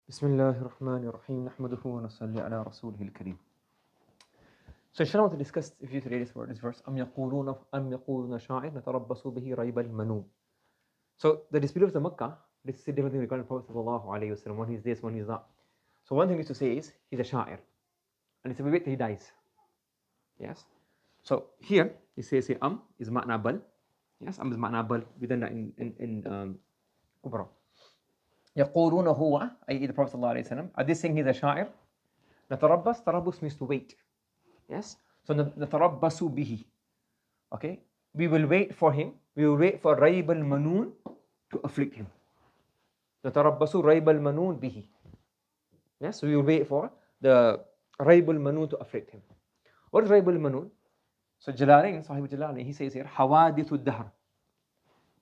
Bismillahir Rahmanir Rahim. Nahmaduhu wa nusalli ala rasulihil kareem. So inshallah I want to discuss with you today this verse. أَمْ يَقُولُونَ شَاعِرٌ نَتَرَبَّصُ بِهِ رَيْبَ الْمَنُونِ. So the disbelievers of Makkah, they say different things regarding the Prophet sallallahu alayhi wa sallam. One he's this, one he's that. So one thing he used to say is, he's a sha'ir. And it's a wait till he dies. Yes? So here, he says here, is ma'na bal. Yes, is ma'na bal. Within that in Kubra. يقولون هو, i.e. the Prophet sallallahu alayhi wa sallam, are they saying he's a sha'ir? نتربص, tarabbus means to wait. Yes? So نتربص به. Okay? We will wait for him. We will wait for ريب المنون to afflict him. نتربص ريب المنون به. Yes? So we will wait for the ريب المنون to afflict him. What is ريب المنون? So Jalalayn, Sahib Jalalayn, he says here, حوادث الدهر.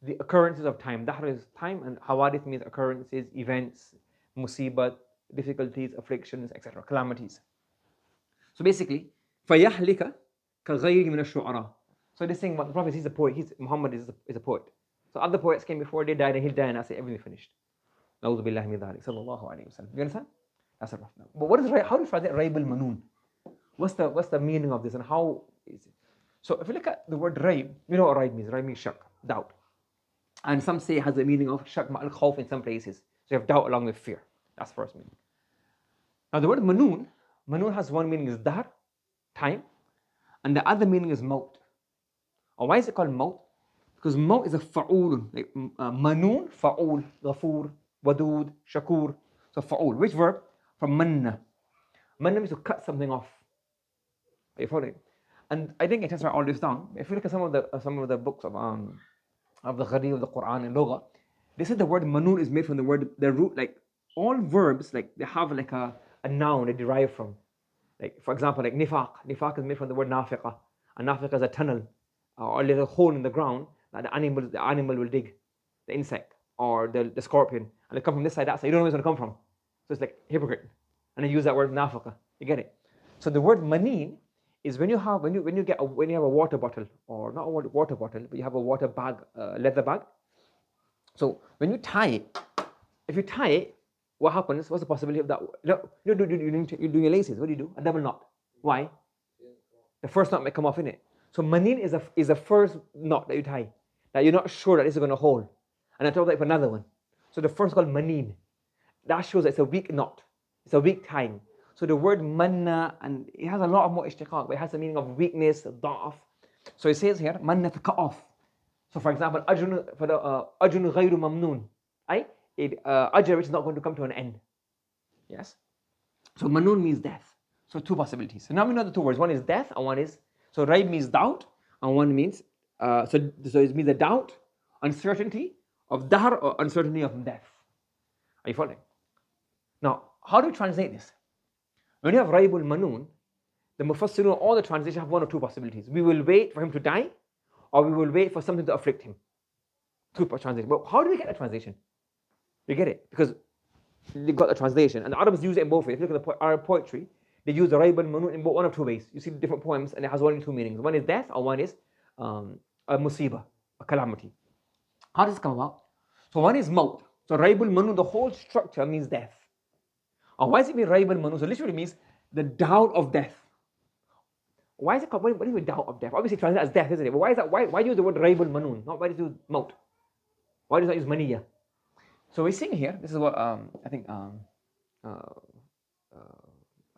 The occurrences of time. Dahr is time, and hawadith means occurrences, events, musibat, difficulties, afflictions, etc., calamities. So basically, فَيَحْلِكَ كَغَيْرِ مِنَ الشُّعَرَى. So this thing, the Prophet, he's a poet, Muhammad is a poet. So other poets came before, they died, and he'll die, and I say everything finished. Na'udhu billahi min dhalik, sallallahu alayhi wa sallam. You understand? That's a rough now. But what is, how do you translate Raib al-Manun? What's the meaning of this, and how is it? So if you look at the word Raib, you know what Raib means. Raib means shak, doubt. And some say it has the meaning of shak ma'al khawf in some places. So you have doubt along with fear. That's the first meaning. Now the word manun has one meaning is dahr, time, and the other meaning is maut. Or why is it called maut? Because maut is a fa'ul, like manun, fa'ul, ghafur, wadud, shakur. So fa'ul. Which verb? From manna. Manna means to cut something off. Are you following? And I think it has all this down. If you look at some of the books of the Gharib of the Quran and Lugha, they said the word manun is made from the root, like all verbs, like they have like a noun they derive from. Like for example, like nifaq. Nifaq is made from the word nafiqa. And nafiqa is a tunnel or a little hole in the ground that the animal will dig, the insect or the scorpion, and they come from this side, that side. You don't know where it's going to come from. So it's like hypocrite. And they use that word nafiqa. You get it? So the word manin is when you have a water bottle, or not a water bottle, but you have a water bag, leather bag. So when you tie it, if you tie it, what happens? What's the possibility of that? You're doing your laces. What do you do? A double knot. Why? The first knot might come off in it. So manin is the first knot that you tie, that you're not sure that this is going to hold, and I told that for another one. So the first called manin. That shows that it's a weak knot. It's a weak tying. So the word manna, and it has a lot of more ishtiqaq, but it has the meaning of weakness, da'af. So it says here, manna to cut off. So for example, ajrun ghayru mamnoon. Ajr which is not going to come to an end. Yes? So manun means death. So two possibilities. So now we know the two words. One is death, and one is, so raib means doubt, and one means, so it means the doubt, uncertainty of dahr, or uncertainty of death. Are you following? Now, how do we translate this? When you have Raibul Manun, the Mufassirun, all the translations have one or two possibilities. We will wait for him to die, or we will wait for something to afflict him. Two translations. But how do we get the translation? We get it because they got the translation, and the Arabs use it in both ways. If you look at the Arab poetry, they use the Raibul Manun in one of two ways. You see different poems, and it has one or two meanings. One is death, or one is a musibah, a calamity. How does it come about? So one is maut. So Raibul Manun, the whole structure means death. And why does it mean Raib al-Manun? So literally means the doubt of death. Why is it called, what do you mean doubt of death? Obviously translated as death, isn't it? But why is that? Why use the word Raib al-Manun? Not why do you use maut? Why does that use maniyah? So we're seeing here, this is what I think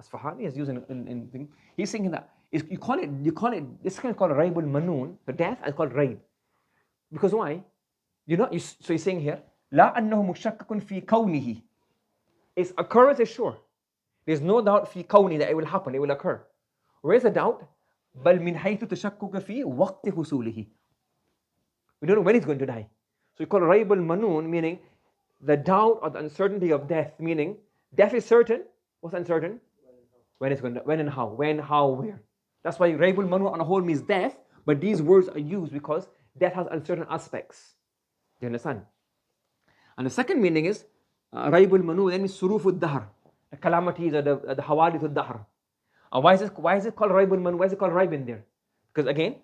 Asfahani is using in thing. He's saying that you call it this kind of called Raib al-Manun, the death, and it's called Raib. Because why? So he's saying here, La annahu mushakkakun fi kawnihi. Its occurrence is sure. There's no doubt fi kawni that it will happen, it will occur. Where's the doubt? Bal min haythu tashakkuka fi waqti husulihi. We don't know when he's going to die. So we call it Raib al-Manun, meaning the doubt or the uncertainty of death, meaning death is certain. What's uncertain? When it's going to, when and how. When, how, where. That's why Raib al-Manun on a whole means death, but these words are used because death has uncertain aspects. Do you understand? And the second meaning is Raib al-Manun, then means suruf al-dahr, the calamities or the hawadith al-dahr. Why is it called Raib al-Manun? Why is it called Raib in there? Because again,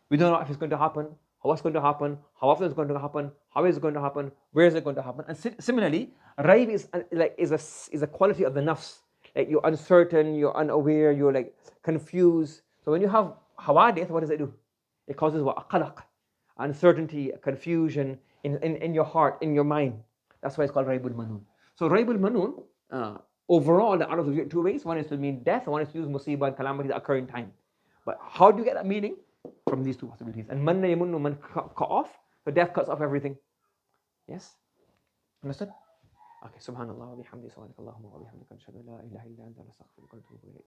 we don't know if it's going to happen, what's going to happen, how often it's going to happen, how is it going to happen, where is it going to happen. And similarly, raib is a quality of the nafs. Like you're uncertain, you're unaware, you're like confused. So when you have hawadith, what does it do? It causes what? Qalaq, uncertainty, confusion in your heart, in your mind. That's why it's called raibul manun. So raibul manun, overall, the Arabs use it two ways. One is to mean death, one is to use musibah and calamity that occur in time. But how do you get that meaning? From these two possibilities. And manna yamunnu, man cut off, so death cuts off everything. Yes? Understood? Okay, subhanallah wa bihamdi, subhanakallahumma wa bihamdika, nashhadu an la ilaha illa anta, nastaghfiruka wa natubu ilayk.